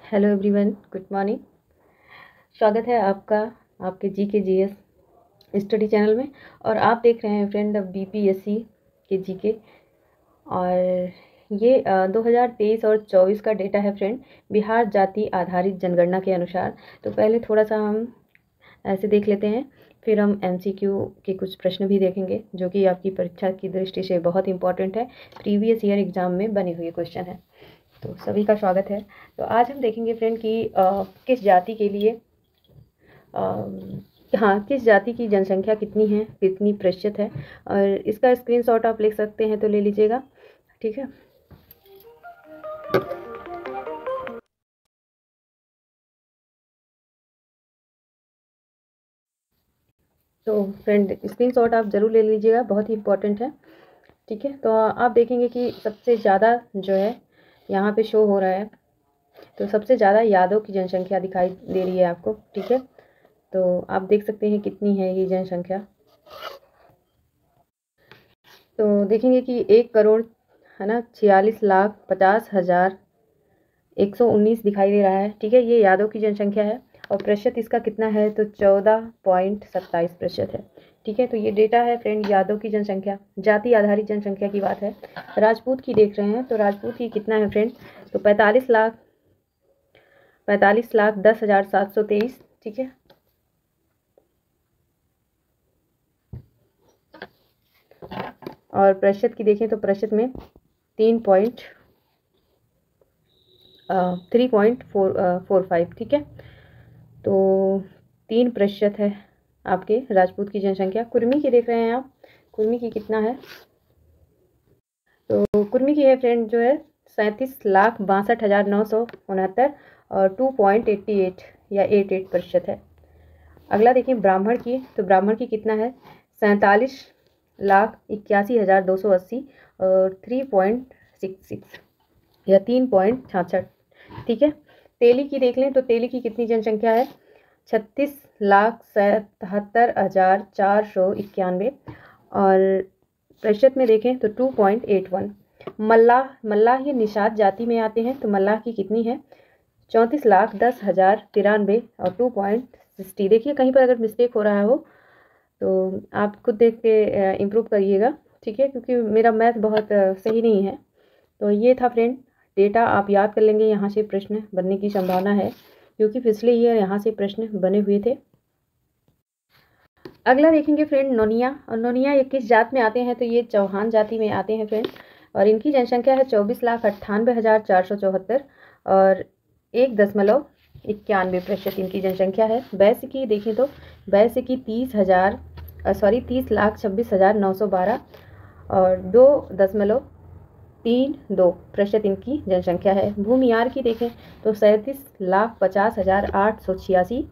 Hello everyone, good morning. स्वागत है आपका आपके जीके जीएस स्टडी चैनल में। और आप देख रहे हैं फ्रेंड बीपीएससी के जीके। और ये 2023 और 24 का डेटा है फ्रेंड, बिहार जाति आधारित जनगणना के अनुसार। तो पहले थोड़ा सा हम ऐसे देख लेते हैं, फिर हम एमसीक्यू के कुछ प्रश्न भी देखेंगे जो कि आपकी परीक्षा की दृष्टि से बहुत इंपॉर्टेंट है, प्रीवियस ईयर एग्जाम में बने हुए क्वेश्चन है। तो सभी का स्वागत है। तो आज हम देखेंगे फ्रेंड कि किस जाति के लिए किस जाति की जनसंख्या कितनी है, कितनी प्रतिशत है। और इसका स्क्रीनशॉट आप ले सकते हैं तो ले लीजिएगा, ठीक है। तो फ्रेंड स्क्रीनशॉट आप ज़रूर ले लीजिएगा, बहुत ही इंपॉर्टेंट है, ठीक है। तो आप देखेंगे कि सबसे ज़्यादा जो है यहाँ पे शो हो रहा है, तो सबसे ज़्यादा यादव की जनसंख्या दिखाई दे रही है आपको, ठीक है। तो आप देख सकते हैं कितनी है ये जनसंख्या। तो देखेंगे कि 1 करोड़ है ना 46,50,119 दिखाई दे रहा है, ठीक है। ये यादव की जनसंख्या है और प्रतिशत इसका कितना है तो 14.27% है, ठीक है। तो ये डेटा है फ्रेंड यादव की जनसंख्या, जाति आधारित जनसंख्या की बात है। राजपूत की देख रहे हैं तो राजपूत की कितना है फ्रेंड तो 45,10,723, ठीक है। और प्रतिशत की देखें तो प्रतिशत में 3.45, ठीक है। तो 3% है आपके राजपूत की जनसंख्या। कुर्मी की देख रहे हैं आप, कुर्मी की कितना है तो कुर्मी की है फ्रेंड जो है 37,62,969 और 2.88 या 88% है। अगला देखिए ब्राह्मण की, तो ब्राह्मण की कितना है 47,81,280 और 3.66 या 3.66, ठीक है। तेली की देख लें तो तेली की कितनी जनसंख्या है 36,77,491 और प्रतिशत में देखें तो 2.81। मल्लाह ये निषाद जाति में आते हैं, तो मल्लाह की कितनी है 34,10,093 और 2.60। देखिए कहीं पर अगर मिस्टेक हो रहा हो तो आप खुद देख के इम्प्रूव करिएगा, ठीक है, क्योंकि मेरा मैथ बहुत सही नहीं है। तो ये था फ्रेंड डेटा, आप याद कर लेंगे, यहाँ से प्रश्न बनने की संभावना है क्योंकि पिछले ईयर यहाँ से प्रश्न बने हुए थे। अगला देखेंगे फ्रेंड नोनिया। और नोनिया ये किस जात में आते हैं तो ये चौहान जाति में आते हैं फ्रेंड। और इनकी जनसंख्या है 24,98,474 और 1.91% इनकी जनसंख्या है। वैश्य की देखें तो वैश्य की 30,26,912 और 2.32% इनकी जनसंख्या है। भूमियार की देखें तो 37,50,886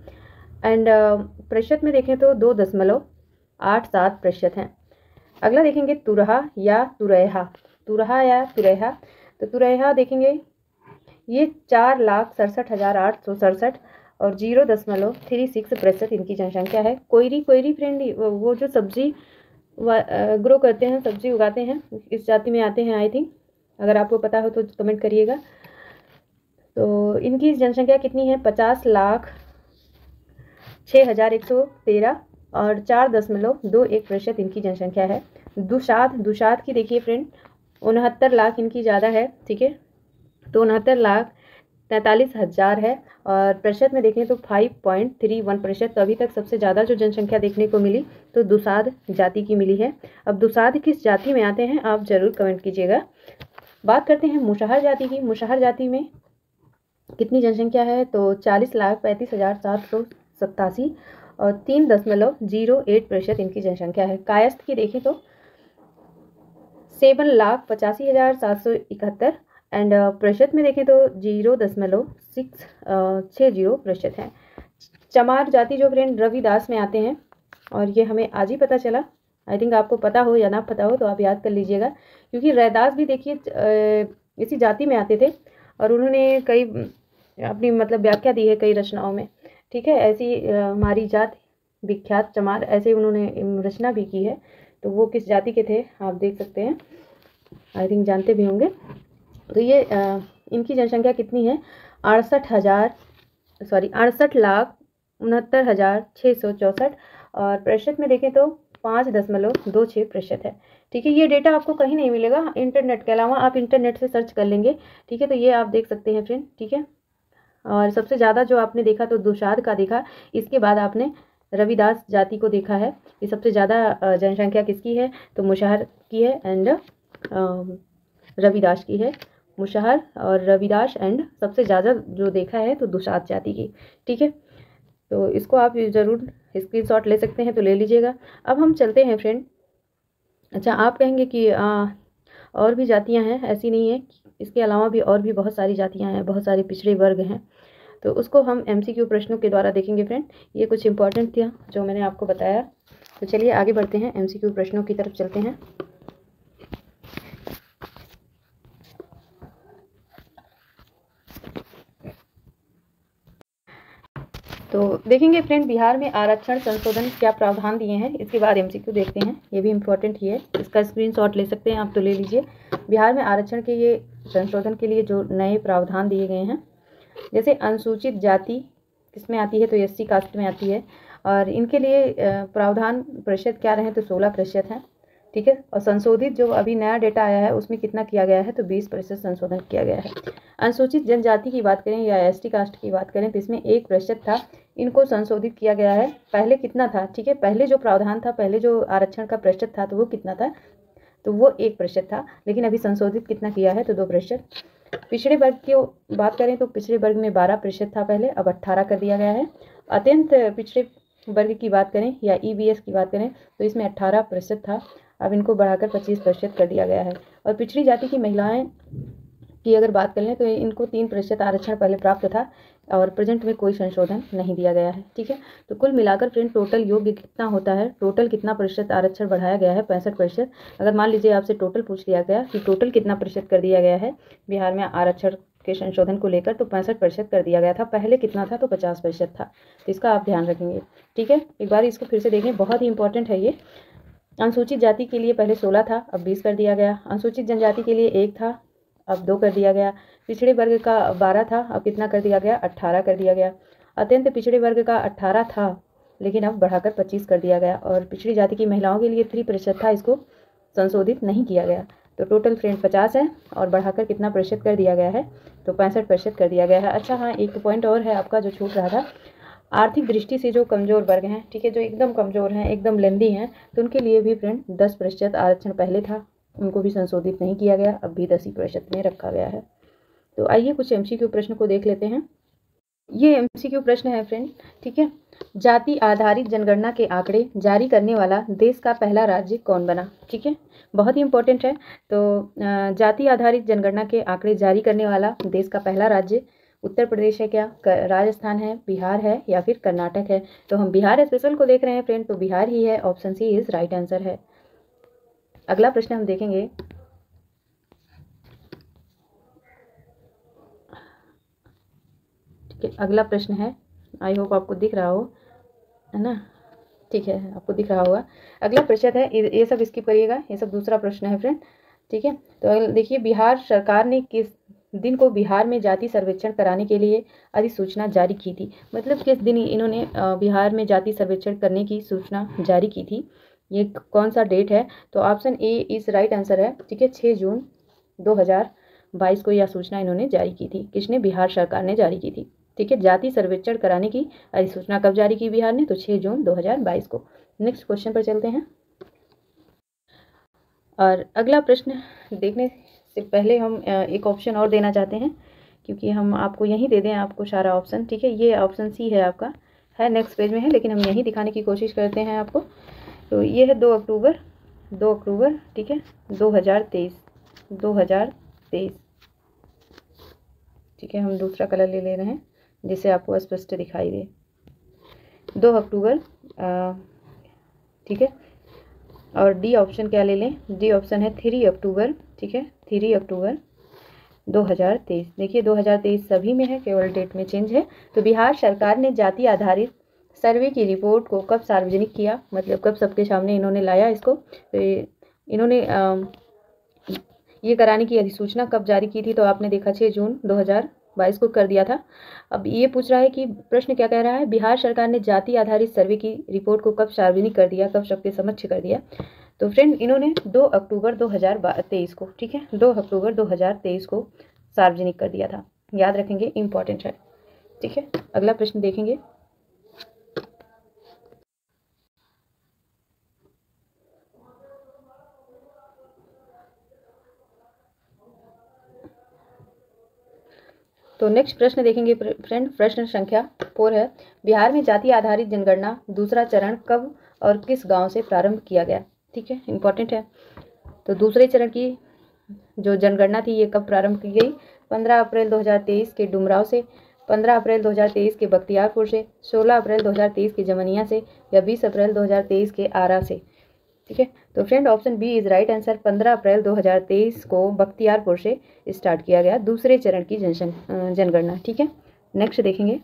एंड प्रतिशत में देखें तो 2.87% हैं। अगला देखेंगे तुरहा या तुरैहा, तो तुरैहा देखेंगे ये 4,67,867 और 0.36% इनकी जनसंख्या है। कोयरी फ्रेंड वो जो सब्जी ग्रो करते हैं, सब्जी उगाते हैं, इस जाति में आते हैं आई थिंक, अगर आपको पता हो तो कमेंट करिएगा। तो इनकी जनसंख्या कितनी है 50,06,113 और 4.21% इनकी जनसंख्या है। दुशाद की देखिए फ्रेंड 69 लाख इनकी ज़्यादा है, ठीक है, तो 69,43,000 है और प्रतिशत में देखें तो 5.31%। तो अभी तक सबसे ज़्यादा जो जनसंख्या देखने को मिली तो दुसाध जाति की मिली है। अब दुसाध किस जाति में आते हैं आप ज़रूर कमेंट कीजिएगा। बात करते हैं मुसहर जाति की। मुसहर जाति में कितनी जनसंख्या है तो 40,35,787 और 3.08% इनकी जनसंख्या है। कायस्थ की देखें तो 7,85,771 एंड प्रतिशत में देखें तो 0.660% है। चमार जाति जो फ्रेंड रविदास में आते हैं और ये हमें आज ही पता चला, आई थिंक आपको पता हो या ना पता हो तो आप याद कर लीजिएगा, क्योंकि रैदास भी देखिए इसी जाति में आते थे और उन्होंने कई अपनी मतलब व्याख्या दी है कई रचनाओं में, ठीक है। ऐसी हमारी जात विख्यात चमार, ऐसे उन्होंने रचना भी की है। तो वो किस जाति के थे आप देख सकते हैं, आई थिंक जानते भी होंगे। तो ये इनकी जनसंख्या कितनी है? 68,69,69,664 और प्रतिशत में देखें तो 5.26% है। ठीक है, ये डेटा आपको कहीं नहीं मिलेगा इंटरनेट के अलावा, आप इंटरनेट से सर्च कर लेंगे। ठीक है, तो ये आप देख सकते हैं फ्रेंड। ठीक है, और सबसे ज़्यादा जो आपने देखा तो दुशाद का देखा, इसके बाद आपने रविदास जाति को देखा है। ये सबसे ज़्यादा जनसंख्या किसकी है? तो मुशहर की है एंड रविदास की है। मुशहर और रविदास एंड सबसे ज़्यादा जो देखा है तो दुशाद जाति की। ठीक है, तो इसको आप ज़रूर स्क्रीनशॉट ले सकते हैं तो ले लीजिएगा। अब हम चलते हैं फ्रेंड। अच्छा, आप कहेंगे कि और भी जातियां हैं, ऐसी नहीं है, इसके अलावा भी और भी बहुत सारी जातियां हैं, बहुत सारे पिछड़े वर्ग हैं, तो उसको हम MCQ प्रश्नों के द्वारा देखेंगे फ्रेंड। ये कुछ इंपॉर्टेंट था जो मैंने आपको बताया। तो चलिए आगे बढ़ते हैं, MCQ प्रश्नों की तरफ चलते हैं। तो देखेंगे फ्रेंड, बिहार में आरक्षण संशोधन क्या प्रावधान दिए हैं, इसके बाद MCQ देखते हैं। ये भी इम्पोर्टेंट ही है, इसका स्क्रीनशॉट ले सकते हैं आप तो ले लीजिए। बिहार में आरक्षण के ये संशोधन के लिए जो नए प्रावधान दिए गए हैं, जैसे अनुसूचित जाति किसमें आती है? तो SC कास्ट में आती है, और इनके लिए प्रावधान प्रतिशत क्या रहे? तो 16% है। ठीक है, और संशोधित जो अभी नया डेटा आया है उसमें कितना किया गया है? तो 20% संशोधन किया गया है। अनुसूचित जनजाति की बात करें या ST कास्ट की बात करें तो इसमें 1% था, इनको संशोधित किया गया है। पहले कितना था? ठीक है, पहले जो प्रावधान था, पहले जो आरक्षण का प्रतिशत था तो वो कितना था? तो वो 1% था, लेकिन अभी संशोधित कितना किया है? तो 2%। पिछड़े वर्ग की बात करें तो पिछड़े वर्ग में 12% था पहले, अब 18 कर दिया गया है। अत्यंत पिछड़े वर्ग की बात करें या EBS की बात करें तो इसमें 18% था, अब इनको बढ़ाकर 25% कर दिया गया है। और पिछड़ी जाति की महिलाएं की अगर बात कर लें तो इनको 3% आरक्षण पहले प्राप्त था, और प्रेजेंट में कोई संशोधन नहीं दिया गया है। ठीक है, तो कुल मिलाकर फ्रेंड टोटल योग्य कितना होता है? टोटल कितना प्रतिशत आरक्षण बढ़ाया गया है? 65%। अगर मान लीजिए आपसे टोटल पूछ लिया गया कि टोटल कितना प्रतिशत कर दिया गया है बिहार में आरक्षण के संशोधन को लेकर, तो 65% कर दिया गया था। पहले कितना था? तो 50% था। तो इसका आप ध्यान रखेंगे। ठीक है, एक बार इसको फिर से देखें, बहुत ही इंपॉर्टेंट है ये। अनुसूचित जाति के लिए पहले 16 था, अब 20 कर दिया गया। अनुसूचित जनजाति के लिए 1 था, अब 2 कर दिया गया। पिछड़े वर्ग का 12 था, अब कितना कर दिया गया? 18 कर दिया गया। अत्यंत पिछड़े वर्ग का 18 था, लेकिन अब बढ़ाकर 25 कर दिया गया। और पिछड़ी जाति की महिलाओं के लिए 3% था, इसको संशोधित नहीं किया गया। तो टोटल फ्रेंड 50 है, और बढ़ाकर कितना प्रतिशत कर दिया गया है? तो 65% कर दिया गया है। अच्छा हाँ, एक पॉइंट और है आपका जो छूट रहा था, आर्थिक दृष्टि से जो कमज़ोर वर्ग हैं, ठीक है, जो एकदम कमज़ोर हैं, एकदम लेंदी हैं, तो उनके लिए भी फ्रेंड 10% आरक्षण पहले था, उनको भी संशोधित नहीं किया गया, अब भी 10% में रखा गया है। तो आइए कुछ MCQ प्रश्न को देख लेते हैं। ये MCQ प्रश्न है फ्रेंड। ठीक है, जाति आधारित जनगणना के आंकड़े जारी करने वाला देश का पहला राज्य कौन बना? ठीक है, बहुत ही इंपॉर्टेंट है। तो जाति आधारित जनगणना के आंकड़े जारी करने वाला देश का पहला राज्य उत्तर प्रदेश है क्या, राजस्थान है, बिहार है, या फिर कर्नाटक है? तो हम बिहार स्पेशल को देख रहे हैं फ्रेंड, तो बिहार ही है, option c is right answer है। अगला प्रश्न हम देखेंगे। ठीक है, अगला प्रश्न है, आई होप आपको दिख रहा हो, है ना? ठीक है, आपको दिख रहा होगा। अगला प्रश्न है, ये सब स्किप करिएगा, ये सब दूसरा प्रश्न है फ्रेंड। ठीक है, तो देखिए, बिहार सरकार ने किस दिन को बिहार में जाति सर्वेक्षण कराने के लिए अधिसूचना जारी की थी? मतलब किस दिन इन्होंने बिहार में जाति सर्वेक्षण करने की सूचना जारी की थी, ये कौन सा डेट है? तो ऑप्शन ए इस राइट आंसर है। ठीक है, 6 जून 2022 को यह सूचना इन्होंने जारी की थी। किसने? बिहार सरकार ने जारी की थी। ठीक है, जाति सर्वेक्षण कराने की अधिसूचना कब जारी की बिहार ने? तो 6 जून 2022 को। नेक्स्ट क्वेश्चन पर चलते हैं। और अगला प्रश्न देखने से पहले हम एक ऑप्शन और देना चाहते हैं, क्योंकि हम आपको यहीं दे दें आपको सारा ऑप्शन। ठीक है, ये ऑप्शन सी है आपका, है नेक्स्ट पेज में है, लेकिन हम यहीं दिखाने की कोशिश करते हैं आपको। तो ये है 2 अक्टूबर, ठीक है, 2023। ठीक है, हम दूसरा कलर ले रहे हैं जिससे आपको स्पष्ट दिखाई दे। 2 अक्टूबर, ठीक है, और डी ऑप्शन क्या ले लें? डी ऑप्शन है 3 अक्टूबर। ठीक है, 3 अक्टूबर 2023। देखिए 2023 सभी में है, केवल डेट में चेंज है। तो बिहार सरकार ने जाति आधारित सर्वे की रिपोर्ट को कब सार्वजनिक किया, मतलब कब सबके सामने इन्होंने लाया इसको? तो इन्होंने ये कराने की अधिसूचना कब जारी की थी? तो आपने देखा 6 जून 2022 को कर दिया था। अब ये पूछ रहा है कि प्रश्न क्या कह रहा है, बिहार सरकार ने जाति आधारित सर्वे की रिपोर्ट को कब सार्वजनिक कर दिया, कब सबके समक्ष कर दिया? तो फ्रेंड इन्होंने 2 अक्टूबर 2023 को, ठीक है, 2 अक्टूबर 2023 को सार्वजनिक कर दिया था। याद रखेंगे, इंपॉर्टेंट है, ठीक है। अगला प्रश्न देखेंगे। तो नेक्स्ट प्रश्न देखेंगे फ्रेंड, प्रश्न संख्या 4 है, बिहार में जाति आधारित जनगणना दूसरा चरण कब और किस गांव से प्रारंभ किया गया? ठीक है, इंपॉर्टेंट है। तो दूसरे चरण की जो जनगणना थी ये कब प्रारंभ की गई? 15 अप्रैल 2023 के डुमराव से, 15 अप्रैल 2023 के बख्तियारपुर से, 16 अप्रैल 2023 के जमनिया से, या 20 अप्रैल 2023 के आरा से? ठीक है, तो friend option b is right answer. 15 अप्रैल 2023 को बख्तियारपुर से स्टार्ट किया गया दूसरे चरण की जनगणना। ठीक है, नेक्स्ट देखेंगे।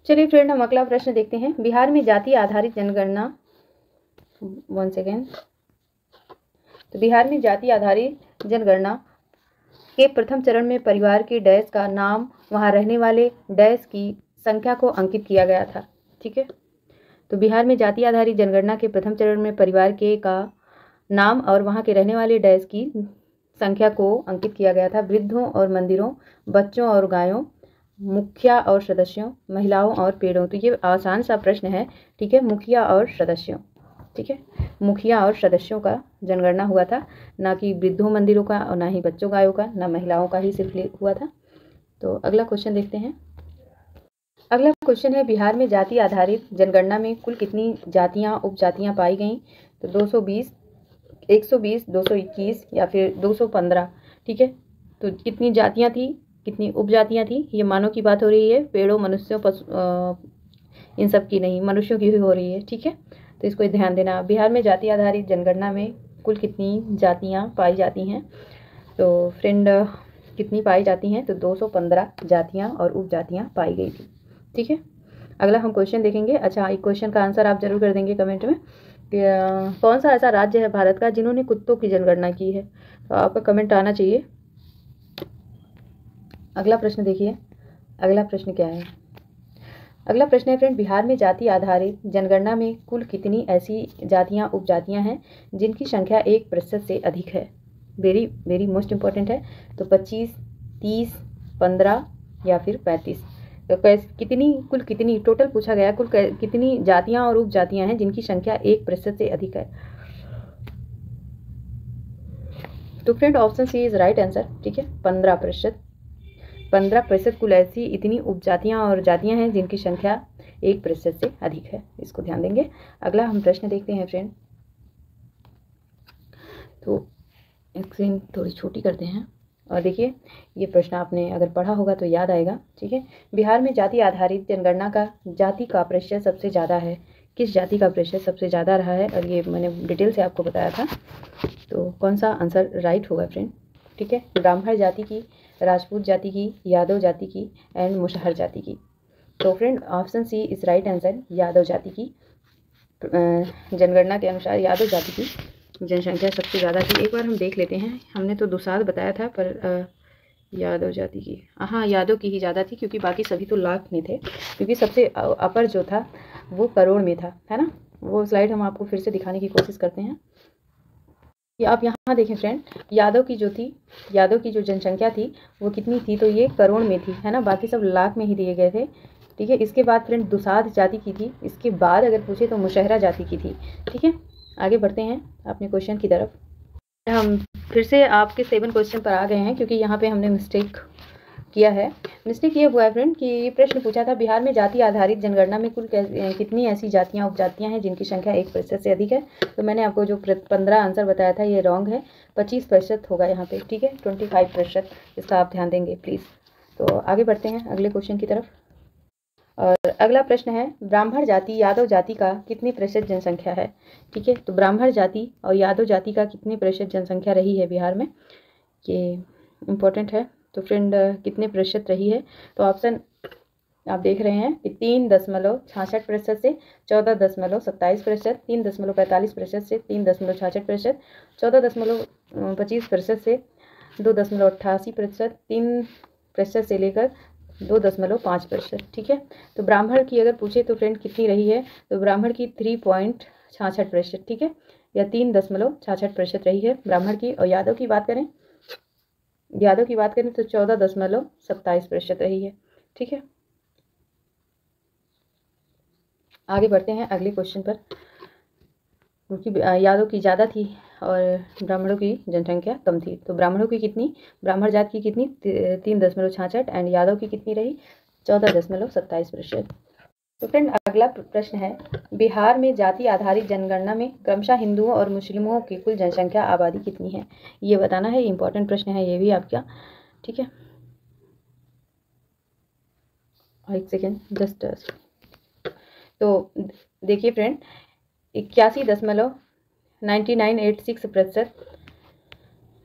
चलिए फ्रेंड हम अगला प्रश्न देखते हैं, बिहार में जाति आधारित जनगणना, वन सेकेंड, तो बिहार में जाति आधारित जनगणना के प्रथम चरण में परिवार के डैश का नाम वहां रहने वाले डैश की संख्या को अंकित किया गया था। ठीक है, तो बिहार में जाति आधारित जनगणना के प्रथम चरण में परिवार के का नाम और वहां के रहने वाले डैश की संख्या को अंकित किया गया था। वृद्धों और मंदिरों, बच्चों और गायों, मुखिया और सदस्यों, महिलाओं और पेड़ों। तो ये आसान सा प्रश्न है, ठीक है, मुखिया और सदस्यों। ठीक है, मुखिया और सदस्यों का जनगणना हुआ था, ना कि वृद्धों मंदिरों का और ना ही बच्चों गायों का, ना महिलाओं का ही सिर्फ हुआ था। तो अगला क्वेश्चन देखते हैं। अगला क्वेश्चन है, बिहार में जाति आधारित जनगणना में कुल कितनी जातियां उपजातियां पाई गईं? तो 220, 120, 221 या फिर 215। ठीक है, तो कितनी जातियां थी, कितनी उपजातियां थी? ये मानव की बात हो रही है, पेड़ों, मनुष्यों, इन सब की नहीं, मनुष्यों की भी हो रही है। ठीक है, तो इसको ध्यान देना। बिहार में जाति आधारित जनगणना में कुल कितनी जातियाँ पाई जाती हैं? तो फ्रेंड कितनी पाई जाती हैं? तो 215 जातियाँ और उपजातियाँ पाई गई थी। ठीक है, अगला हम क्वेश्चन देखेंगे। अच्छा, एक क्वेश्चन का आंसर आप जरूर कर देंगे कमेंट में कि कौन सा ऐसा राज्य है भारत का जिन्होंने कुत्तों की जनगणना की है? तो आपका कमेंट आना चाहिए। अगला प्रश्न देखिए, अगला प्रश्न क्या है? अगला प्रश्न है फ्रेंड, बिहार में जाति आधारित जनगणना में कुल कितनी ऐसी जातियाँ उपजातियाँ हैं जिनकी संख्या 1% से अधिक है? वेरी वेरी मोस्ट इम्पॉर्टेंट है। तो 25, 30, 15 या फिर 35। तो कितनी, कुल कितनी, टोटल पूछा गया, कुल कितनी जातियाँ और उपजातियाँ हैं जिनकी संख्या 1% से अधिक है? तो friend option c is right answer. ठीक है, 15%। 15% कुल ऐसी इतनी उपजातियाँ और जातियाँ हैं जिनकी संख्या 1% से अधिक है। इसको ध्यान देंगे। अगला हम प्रश्न देखते हैं फ्रेंड। तो स्क्रीन थोड़ी छोटी करते हैं और देखिए, ये प्रश्न आपने अगर पढ़ा होगा तो याद आएगा। ठीक है, बिहार में जाति आधारित जनगणना का जाति का प्रतिशत सबसे ज़्यादा है, किस जाति का प्रतिशत सबसे ज़्यादा रहा है? और ये मैंने डिटेल से आपको बताया था। तो कौन सा आंसर राइट होगा फ्रेंड? ठीक है, ब्राह्मण जाति की, राजपूत जाति की, यादव जाति की एंड मुसहर जाति की। तो friend option c is right answer, Yadav जाति की। जनगणना के अनुसार यादव जाति की जनसंख्या सबसे ज़्यादा थी। एक बार हम देख लेते हैं, हमने तो दुसाध बताया था पर यादव जाति की, हाँ यादव की ही ज़्यादा थी, क्योंकि बाकी सभी तो लाख में थे, क्योंकि सबसे अपर जो था वो करोड़ में था, है ना। वो स्लाइड हम आपको फिर से दिखाने की कोशिश करते हैं। ये आप यहाँ देखें फ्रेंड, यादव की जो थी, यादव की जो जनसंख्या थी वो कितनी थी? तो ये करोड़ में थी, है ना, बाकी सब लाख में ही दिए गए थे। ठीक है, इसके बाद फ्रेंड दुसाध जाति की थी, इसके बाद अगर पूछे तो मुशहरा जाति की थी। ठीक है, आगे बढ़ते हैं अपने क्वेश्चन की तरफ। हम फिर से आपके 7 क्वेश्चन पर आ गए हैं, क्योंकि यहाँ पे हमने मिस्टेक किया है। मिस्टेक ये हुआ है फ्रेंड कि ये प्रश्न पूछा था, बिहार में जाति आधारित जनगणना में कुल कितनी ऐसी जातियाँ उपजातियाँ हैं जिनकी संख्या 1% से अधिक है? तो मैंने आपको जो 15 आंसर बताया था ये रॉन्ग है, 25% होगा यहाँ पे। ठीक है, 25%, इसका आप ध्यान देंगे प्लीज़। तो आगे बढ़ते हैं अगले क्वेश्चन की तरफ। और अगला प्रश्न है, ब्राह्मण जाति यादव जाति का कितने प्रतिशत जनसंख्या है? ठीक है, तो ब्राह्मण जाति और यादव जाति का कितने प्रतिशत जनसंख्या रही है बिहार में, ये इम्पोर्टेंट है। तो फ्रेंड कितने प्रतिशत रही है? तो ऑप्शन आप देख रहे हैं कि 3.66% से 14.27%, 3.45% से 3.66%, 14.25% से 2.88%, 3% से लेकर 2.5%। ठीक है, तो ब्राह्मण की अगर पूछे तो फ्रेंड कितनी रही है, तो ब्राह्मण की 3.66%। ठीक है, या 3.66% रही है ब्राह्मण की। और यादव की बात करें, तो 14.27% रही है। ठीक है, आगे बढ़ते हैं अगले क्वेश्चन पर, क्योंकि यादव की ज़्यादा थी और ब्राह्मणों की जनसंख्या कम थी। तो ब्राह्मणों की कितनी, ब्राह्मण जात की कितनी 3.66 एंड यादव की कितनी रही 14.27%। तो फ्रेंड अगला प्रश्न है, बिहार में जाति आधारित जनगणना में क्रमशः हिंदुओं और मुस्लिमों की कुल जनसंख्या आबादी कितनी है, ये बताना है। इंपॉर्टेंट प्रश्न है ये भी आपका। ठीक है, एक सेकेंड जस्ट। तो देखिए फ्रेंड, 81.9986%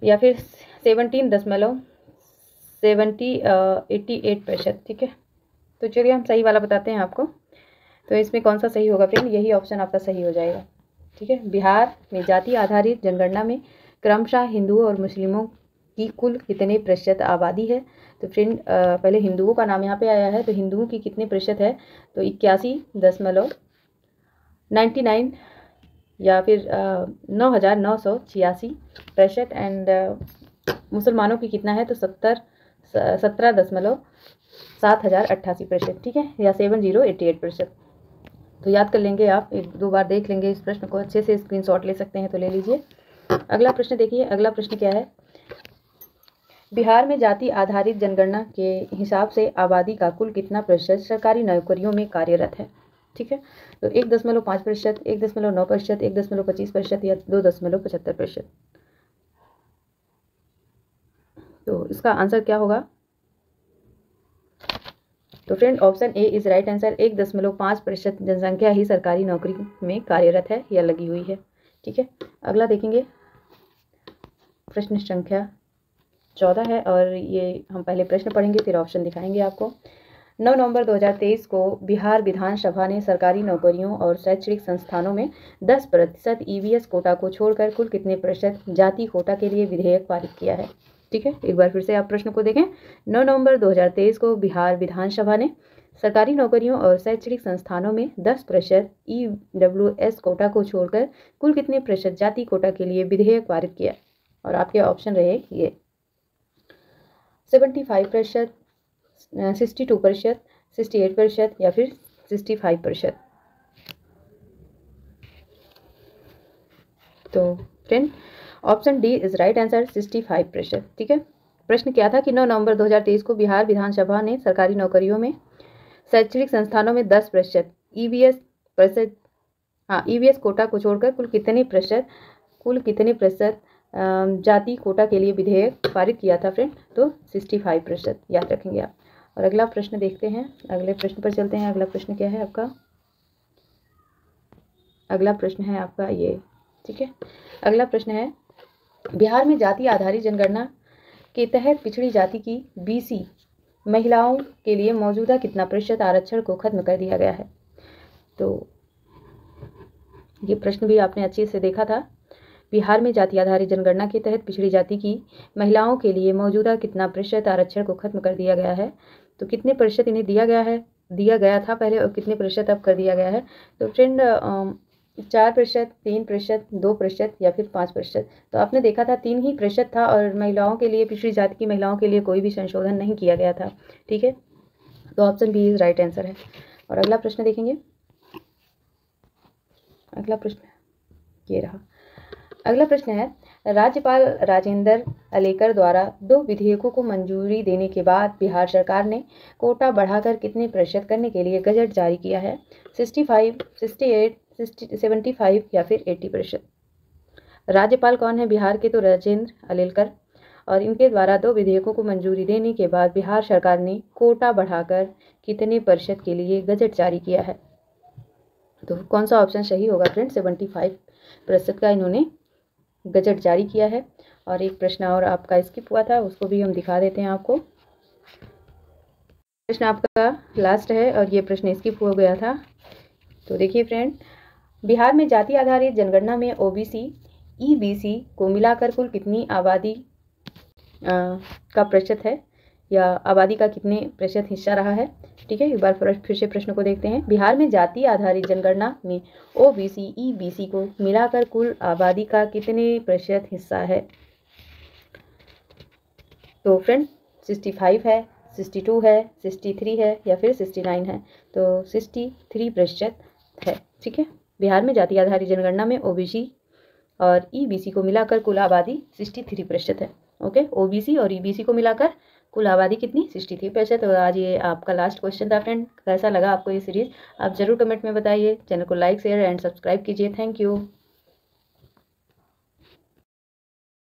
या फिर 17.88%। ठीक है, तो चलिए हम सही वाला बताते हैं आपको। तो इसमें कौन सा सही होगा फ्रेंड, यही ऑप्शन आपका सही हो जाएगा। ठीक है, बिहार में जाति आधारित जनगणना में क्रमशः हिंदुओं और मुस्लिमों की कुल कितने प्रतिशत आबादी है। तो फ्रेंड पहले हिंदुओं का नाम यहाँ पे आया है, तो हिंदुओं की कितने प्रतिशत है, तो 81.99 या फिर 9,986%। एंड मुसलमानों की कितना है, तो 17.7088%। ठीक है, या 7088%। तो याद कर लेंगे आप, एक दो बार देख लेंगे इस प्रश्न को अच्छे से, स्क्रीनशॉट ले सकते हैं तो ले लीजिए। अगला प्रश्न देखिए, अगला प्रश्न क्या है, बिहार में जाति आधारित जनगणना के हिसाब से आबादी का कुल कितना प्रतिशत सरकारी नौकरियों में कार्यरत है। ठीक है, तो 1.5%, 1.9%, 1.25% या 2.75%। तो इसका आंसर क्या होगा, तो friend option A is right answer. 1.5% जनसंख्या ही सरकारी नौकरी में कार्यरत है या लगी हुई है। ठीक है, अगला देखेंगे, प्रश्न संख्या 14 है और ये हम पहले प्रश्न पढ़ेंगे फिर ऑप्शन दिखाएंगे आपको। 9 नवंबर 2023 को बिहार विधानसभा ने सरकारी नौकरियों और शैक्षणिक संस्थानों में 10% ईवीएस कोटा को छोड़कर कुल कितने प्रतिशत जाति कोटा के लिए विधेयक पारित किया है। ठीक है, एक बार फिर से आप प्रश्न को देखें। 9 नवंबर 2023 को बिहार विधानसभा ने सरकारी नौकरियों और शैक्षणिक संस्थानों में 10% ईडब्ल्यूएस कोटा को छोड़कर कुल कितने प्रतिशत जाति कोटा के लिए विधेयक पारित किया। और आपके ऑप्शन रहे ये 75%, 62%, 68% या फिर 65%। तो friend option D is right answer, 65%। ठीक है, प्रश्न क्या था कि 9 नवंबर 2023 को बिहार विधानसभा ने सरकारी नौकरियों में शैक्षणिक संस्थानों में 10% ईवीएस कोटा को छोड़कर कुल कितने प्रतिशत जाति कोटा के लिए विधेयक पारित किया था फ्रेंड, तो 65% याद रखेंगे आप। और अगला प्रश्न देखते हैं, अगले प्रश्न पर चलते हैं। अगला प्रश्न क्या है आपका, अगला प्रश्न है आपका ये। ठीक है, अगला प्रश्न है, बिहार में जाति आधारित जनगणना के तहत पिछड़ी जाति की बीसी महिलाओं के लिए मौजूदा कितना प्रतिशत आरक्षण को खत्म कर दिया गया है। तो ये प्रश्न भी आपने अच्छे से देखा था। बिहार में जाति आधारित जनगणना के तहत पिछड़ी जाति की महिलाओं के लिए मौजूदा कितना प्रतिशत आरक्षण को खत्म कर दिया गया है। तो कितने प्रतिशत इन्हें दिया गया था पहले और कितने प्रतिशत अब कर दिया गया है। तो फ्रेंड 4%, 3%, 2% या फिर 5%। तो आपने देखा था 3 ही प्रतिशत था और महिलाओं के लिए, पिछड़ी जाति की महिलाओं के लिए कोई भी संशोधन नहीं किया गया था। ठीक है, तो option b is right answer है। और अगला प्रश्न देखेंगे, अगला प्रश्न ये रहा। अगला प्रश्न है, राज्यपाल राजेंद्र अलेकर द्वारा 2 विधेयकों को मंजूरी देने के बाद बिहार सरकार ने कोटा बढ़ाकर कितने प्रतिशत करने के लिए गजट जारी किया है। 65, 68, 75 या फिर 80%। राज्यपाल कौन है बिहार के, तो राजेंद्र अलेकर, और इनके द्वारा 2 विधेयकों को मंजूरी देने के बाद बिहार सरकार ने कोटा बढ़ाकर कितने प्रतिशत के लिए गजट जारी किया है। तो कौन सा ऑप्शन सही होगा फ्रेंड, 75% का इन्होंने गजट जारी किया है। और एक प्रश्न और आपका स्किप हुआ था, उसको भी हम दिखा देते हैं आपको। प्रश्न आपका लास्ट है और ये प्रश्न स्किप हो गया था। तो देखिए फ्रेंड, बिहार में जाति आधारित जनगणना में ओबीसी ईबीसी को मिलाकर कुल कितनी आबादी का प्रतिशत है, या आबादी का कितने प्रतिशत हिस्सा रहा है। ठीक है, एक बार फिर से प्रश्न को देखते हैं। बिहार में जाति आधारित जनगणना में ओबीसी ईबीसी को मिलाकर कुल आबादी का कितने प्रतिशत हिस्सा है। तो फ्रेंड 65 है, 62 है, 63 है या फिर 69 है। तो 63% है। ठीक है, बिहार में जाति आधारित जनगणना में ओबीसी और ईबीसी को मिलाकर कुल आबादी 63% है। ओके, ओबीसी और ईबीसी को मिलाकर कुल आबादी कितनी, 63%। तो आज ये आपका लास्ट क्वेश्चन था फ्रेंड। कैसा लगा आपको ये सीरीज, आप जरूर कमेंट में बताइए। चैनल को लाइक शेयर एंड सब्सक्राइब कीजिए। Thank you.